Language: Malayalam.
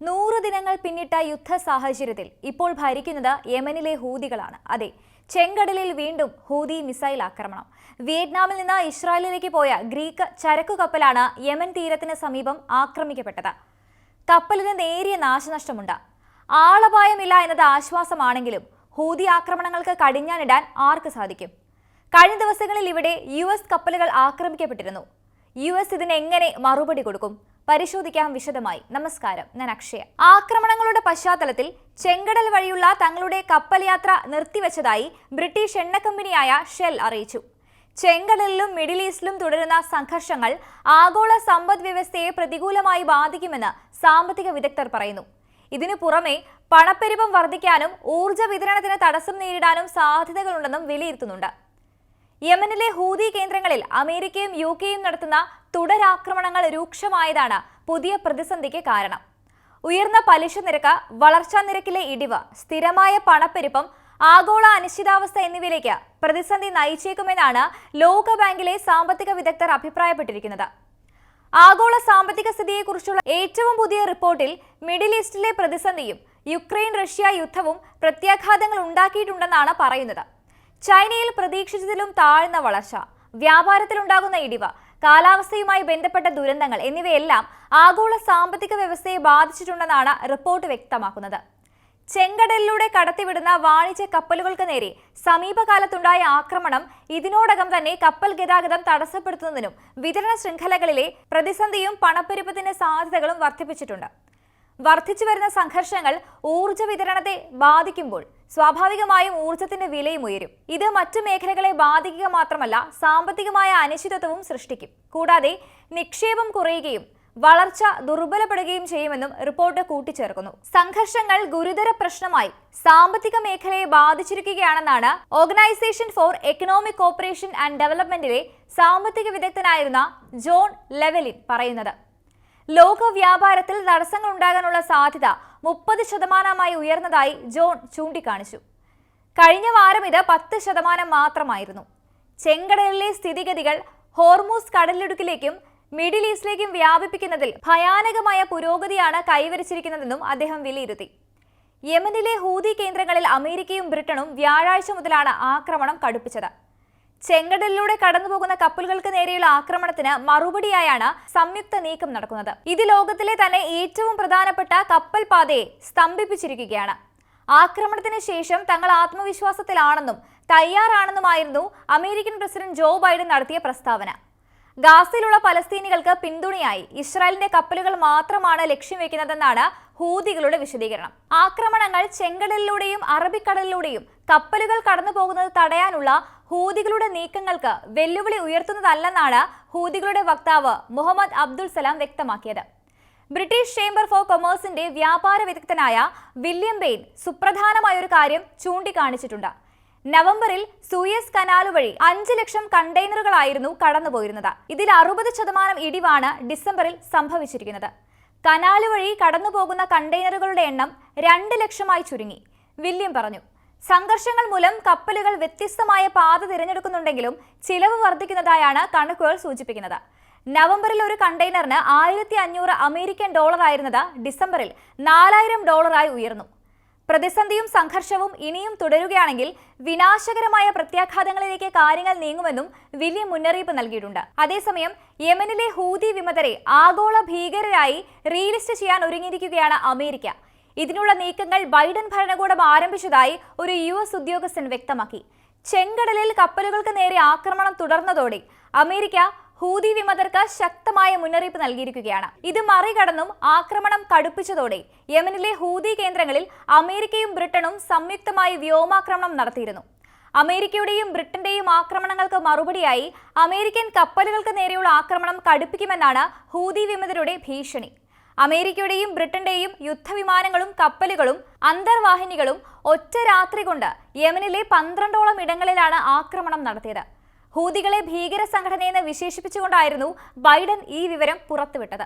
100 ദിനങ്ങൾ പിന്നിട്ട യുദ്ധ സാഹചര്യത്തിൽ ഇപ്പോൾ ഭരിക്കുന്നത് യമനിലെ ഹൂതികളാണ്. അതെ, ചെങ്കടലിൽ വീണ്ടും ഹൂതി മിസൈൽ ആക്രമണം. വിയറ്റ്നാമിൽ നിന്ന് ഇസ്രായേലിലേക്ക് പോയ ഗ്രീക്ക് ചരക്കു കപ്പലാണ് യമൻ തീരത്തിന് സമീപം ആക്രമിക്കപ്പെട്ടത്. കപ്പലിന് നേരിയ നാശനഷ്ടമുണ്ട്. ആളപായമില്ല എന്നത് ആശ്വാസമാണെങ്കിലും ഹൂതി ആക്രമണങ്ങൾക്ക് കടിഞ്ഞാണിടാൻ ആർക്ക് സാധിക്കും? കഴിഞ്ഞ ദിവസങ്ങളിൽ ഇവിടെ US കപ്പലുകൾ ആക്രമിക്കപ്പെട്ടിരുന്നു. US ഇതിന് എങ്ങനെ മറുപടി കൊടുക്കും? പരിശോധിക്കാം വിശദമായി. നമസ്കാരം, ഞാൻ അക്ഷയ. ആക്രമണങ്ങളുടെ പശ്ചാത്തലത്തിൽ ചെങ്കടൽ വഴിയുള്ള തങ്ങളുടെ കപ്പൽ യാത്ര നിർത്തിവെച്ചതായി ബ്രിട്ടീഷ് എണ്ണ കമ്പനിയായ ഷെൽ അറിയിച്ചു. ചെങ്കടലിലും മിഡിൽ ഈസ്റ്റിലും തുടരുന്ന സംഘർഷങ്ങൾ ആഗോള സമ്പദ് വ്യവസ്ഥയെ പ്രതികൂലമായി ബാധിക്കുമെന്ന് സാമ്പത്തിക വിദഗ്ധർ പറയുന്നു. ഇതിനു പുറമെ പണപ്പെരുപ്പം വർദ്ധിക്കാനും ഊർജ്ജ വിതരണത്തിന് തടസ്സം നേരിടാനും സാധ്യതകളുണ്ടെന്നും വിലയിരുത്തുന്നുണ്ട്. യമനിലെ ഹൂതി കേന്ദ്രങ്ങളിൽ അമേരിക്കയും UKയും നടത്തുന്ന തുടരാക്രമണങ്ങൾ രൂക്ഷമായതാണ് പുതിയ പ്രതിസന്ധിക്ക് കാരണം. ഉയർന്ന പലിശ നിരക്ക്, വളർച്ചാ നിരക്കിലെ ഇടിവ്, സ്ഥിരമായ പണപ്പെരുപ്പം, ആഗോള അനിശ്ചിതാവസ്ഥ എന്നിവയിലേക്ക് പ്രതിസന്ധി നയിച്ചേക്കുമെന്നാണ് ലോകബാങ്കിലെ സാമ്പത്തിക വിദഗ്ധർ അഭിപ്രായപ്പെട്ടിരിക്കുന്നത്. ആഗോള സാമ്പത്തിക സ്ഥിതിയെക്കുറിച്ചുള്ള ഏറ്റവും പുതിയ റിപ്പോർട്ടിൽ മിഡിൽ ഈസ്റ്റിലെ പ്രതിസന്ധിയും യുക്രൈൻ റഷ്യ യുദ്ധവും പ്രത്യാഘാതങ്ങൾ ഉണ്ടാക്കിയിട്ടുണ്ടെന്നാണ് പറയുന്നത്. ചൈനയിൽ പ്രതീക്ഷിച്ചതിലും താഴ്ന്ന വളർച്ച, വ്യാപാരത്തിലുണ്ടാകുന്ന ഇടിവ്, കാലാവസ്ഥയുമായി ബന്ധപ്പെട്ട ദുരന്തങ്ങൾ എന്നിവയെല്ലാം ആഗോള സാമ്പത്തിക വ്യവസ്ഥയെ ബാധിച്ചിട്ടുണ്ടെന്നാണ് റിപ്പോർട്ട് വ്യക്തമാക്കുന്നത്. ചെങ്കടലിലൂടെ കടത്തിവിടുന്ന വാണിജ്യ കപ്പലുകൾക്ക് നേരെ സമീപകാലത്തുണ്ടായ ആക്രമണം ഇതിനോടകം തന്നെ കപ്പൽ ഗതാഗതം തടസ്സപ്പെടുത്തുന്നതിനും വിതരണ ശൃംഖലകളിലെ പ്രതിസന്ധിയും പണപ്പെരുപ്പത്തിന്റെ സാധ്യതകളും വർദ്ധിപ്പിച്ചിട്ടുണ്ട്. വർദ്ധിച്ചു വരുന്ന സംഘർഷങ്ങൾ ഊർജ്ജ വിതരണത്തെ ബാധിക്കുമ്പോൾ സ്വാഭാവികമായും ഊർജ്ജത്തിന്റെ വിലയും ഉയരും. ഇത് മറ്റു മേഖലകളെ ബാധിക്കുക മാത്രമല്ല, സാമ്പത്തികമായ അനിശ്ചിതത്വവും സൃഷ്ടിക്കും. കൂടാതെ നിക്ഷേപം കുറയുകയും വളർച്ച ദുർബലപ്പെടുകയും ചെയ്യുമെന്നും റിപ്പോർട്ട് കൂട്ടിച്ചേർക്കുന്നു. സംഘർഷങ്ങൾ ഗുരുതര പ്രശ്നമായി സാമ്പത്തിക മേഖലയെ ബാധിച്ചിരിക്കുകയാണെന്നാണ് organisation for economic cooperation and ഡെവലപ്മെന്റിലെ സാമ്പത്തിക വിദഗ്ധനായിരുന്ന ജോൺ ലെവലിൻ പറയുന്നത്. ലോക വ്യാപാരത്തിൽ തടസ്സങ്ങൾ ഉണ്ടാകാനുള്ള സാധ്യത 30% ഉയർന്നതായി ജോൺ ചൂണ്ടിക്കാണിച്ചു. കഴിഞ്ഞ വാരം ഇത് 10% മാത്രമായിരുന്നു. ചെങ്കടലിലെ സ്ഥിതിഗതികൾ ഹോർമൂസ് കടലിടുക്കിലേക്കും മിഡിൽ ഈസ്റ്റിലേക്കും വ്യാപിപ്പിക്കുന്നതിൽ ഭയാനകമായ പുരോഗതിയാണ് കൈവരിച്ചിരിക്കുന്നതെന്നും അദ്ദേഹം വിലയിരുത്തി. യമനിലെ ഹൂതി കേന്ദ്രങ്ങളിൽ അമേരിക്കയും ബ്രിട്ടനും വ്യാഴാഴ്ച മുതലാണ് ആക്രമണം കടുപ്പിച്ചത്. ചെങ്കടലിലൂടെ കടന്നുപോകുന്ന കപ്പലുകൾക്ക് നേരെയുള്ള ആക്രമണത്തിന് മറുപടിയായാണ് സംയുക്ത നീക്കം നടക്കുന്നത്. ഇത് ലോകത്തിലെ തന്നെ ഏറ്റവും പ്രധാനപ്പെട്ട കപ്പൽ പാതയെ സ്തംഭിപ്പിച്ചിരിക്കുകയാണ്. ആക്രമണത്തിന് ശേഷം തങ്ങൾ ആത്മവിശ്വാസത്തിലാണെന്നും തയ്യാറാണെന്നുമായിരുന്നു അമേരിക്കൻ പ്രസിഡന്റ് ജോ ബൈഡൻ നടത്തിയ പ്രസ്താവന. ഗാസയിലുള്ള പലസ്തീനികൾക്ക് പിന്തുണയായി ഇസ്രായേലിന്റെ കപ്പലുകൾ മാത്രമാണ് ലക്ഷ്യം വെക്കുന്നതെന്നാണ് ഹൂതികളുടെ വിശദീകരണം. ആക്രമണങ്ങൾ ചെങ്കടലിലൂടെയും അറബിക്കടലിലൂടെയും കപ്പലുകൾ കടന്നു പോകുന്നത് തടയാനുള്ള ഹൂതികളുടെ നീക്കങ്ങൾക്ക് വെല്ലുവിളി ഉയർത്തുന്നതല്ലെന്നാണ് ഹൂതികളുടെ വക്താവ് മുഹമ്മദ് അബ്ദുൽ സലാം വ്യക്തമാക്കിയത്. ബ്രിട്ടീഷ് ചേംബർ ഫോർ കൊമേഴ്സിന്റെ വ്യാപാര വിദഗ്ധനായ വില്യം ബെയ്ൻ സുപ്രധാനമായ ഒരു കാര്യം ചൂണ്ടിക്കാണിച്ചിട്ടുണ്ട്. നവംബറിൽ സൂയസ് കനാല് വഴി 5 ലക്ഷം കണ്ടെയ്നറുകളായിരുന്നു കടന്നുപോയിരുന്നത്. ഇതിൽ 60% ഇടിവാണ് ഡിസംബറിൽ സംഭവിച്ചിരിക്കുന്നത്. കനാല് വഴി കടന്നുപോകുന്ന കണ്ടെയ്നറുകളുടെ എണ്ണം 2 ലക്ഷമായി ചുരുങ്ങി. വില്യം പറഞ്ഞു. സംഘർഷങ്ങൾ മൂലം കപ്പലുകൾ വ്യത്യസ്തമായ പാത തിരഞ്ഞെടുക്കുന്നുണ്ടെങ്കിലും ചിലവ് വർദ്ധിക്കുന്നതായാണ് കണക്കുകൾ സൂചിപ്പിക്കുന്നത്. നവംബറിൽ ഒരു കണ്ടെയ്നറിന് $1500 ആയിരുന്നത് ഡിസംബറിൽ $4000 ഉയർന്നു. പ്രതിസന്ധിയും സംഘർഷവും ഇനിയും തുടരുകയാണെങ്കിൽ വിനാശകരമായ പ്രത്യാഘാതങ്ങളിലേക്ക് കാര്യങ്ങൾ നീങ്ങുമെന്നും വില്യം മുന്നറിയിപ്പ് നൽകിയിട്ടുണ്ട്. അതേസമയം യമനിലെ ഹൂതി വിമതരെ ആഗോള ഭീകരരായി റീലിസ്റ്റ് ചെയ്യാൻ ഒരുങ്ങിയിരിക്കുകയാണ് അമേരിക്ക. ഇതിനുള്ള നീക്കങ്ങൾ ബൈഡൻ ഭരണകൂടം ആരംഭിച്ചതായി ഒരു US ഉദ്യോഗസ്ഥൻ വ്യക്തമാക്കി. ചെങ്കടലിൽ കപ്പലുകൾക്ക് നേരെ ആക്രമണം തുടർന്നതോടെ അമേരിക്ക ഹൂതി വിമതർക്ക് ശക്തമായ മുന്നറിയിപ്പ് നൽകിയിരിക്കുകയാണ്. ഇത് മറികടന്നും ആക്രമണം കടുപ്പിച്ചതോടെ യമനിലെ ഹൂതി കേന്ദ്രങ്ങളിൽ അമേരിക്കയും ബ്രിട്ടനും സംയുക്തമായി വ്യോമാക്രമണം നടത്തിയിരുന്നു. അമേരിക്കയുടെയും ബ്രിട്ടന്റെയും ആക്രമണങ്ങൾക്ക് മറുപടിയായി അമേരിക്കൻ കപ്പലുകൾക്ക് നേരെയുള്ള ആക്രമണം കടുപ്പിക്കുമെന്നാണ് ഹൂതി വിമതരുടെ ഭീഷണി. അമേരിക്കയുടെയും ബ്രിട്ടന്റെയും യുദ്ധവിമാനങ്ങളും കപ്പലുകളും അന്തർവാഹിനികളും ഒറ്റ രാത്രി കൊണ്ട് യമനിലെ 12ഓളം ഇടങ്ങളിലാണ് ആക്രമണം നടത്തിയത്. ഹൂതികളെ ഭീകര സംഘടനയെന്ന് വിശേഷിപ്പിച്ചുകൊണ്ടായിരുന്നു ബൈഡൻ ഈ വിവരം പുറത്തുവിട്ടത്.